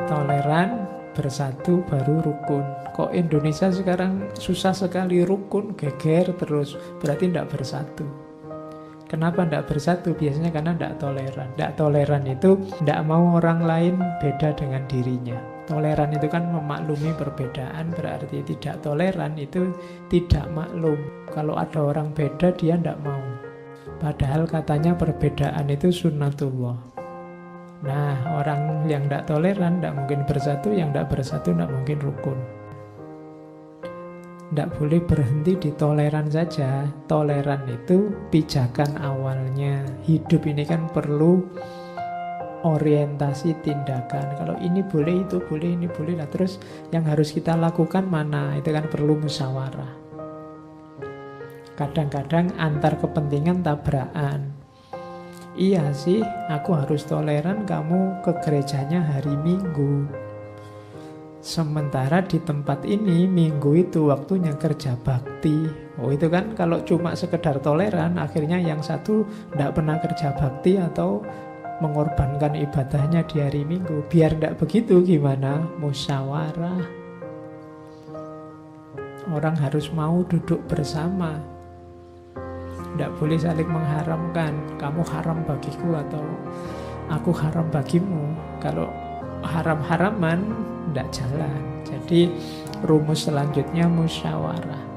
Toleran, bersatu, baru rukun. Kok Indonesia sekarang susah sekali rukun, geger terus, berarti tidak bersatu. Kenapa tidak bersatu? Biasanya karena tidak toleran. Tidak toleran itu tidak mau orang lain beda dengan dirinya. Toleran itu kan memaklumi perbedaan, berarti tidak toleran itu tidak maklum. Kalau ada orang beda dia tidak mau. Padahal katanya perbedaan itu sunnatullah. Nah, orang yang tidak toleran tidak mungkin bersatu, yang tidak bersatu tidak mungkin rukun. Tidak boleh berhenti di toleran saja. Toleran itu pijakan awalnya. Hidup ini kan perlu orientasi tindakan. Kalau ini boleh, itu boleh, ini boleh. Nah, terus yang harus kita lakukan mana? Itu kan perlu musyawarah. Kadang-kadang antar kepentingan tabrakan. Iya sih, aku harus toleran kamu ke gerejanya hari Minggu. Sementara di tempat ini, Minggu itu waktunya kerja bakti. Oh itu kan kalau cuma sekedar toleran, akhirnya yang satu tidak pernah kerja bakti atau mengorbankan ibadahnya di hari Minggu. Biar tidak begitu gimana? Musyawarah. Orang harus mau duduk bersama. Tidak boleh saling mengharamkan. Kamu haram bagiku atau aku haram bagimu. Kalau haram-haraman tidak jalan. Jadi rumus selanjutnya musyawarah.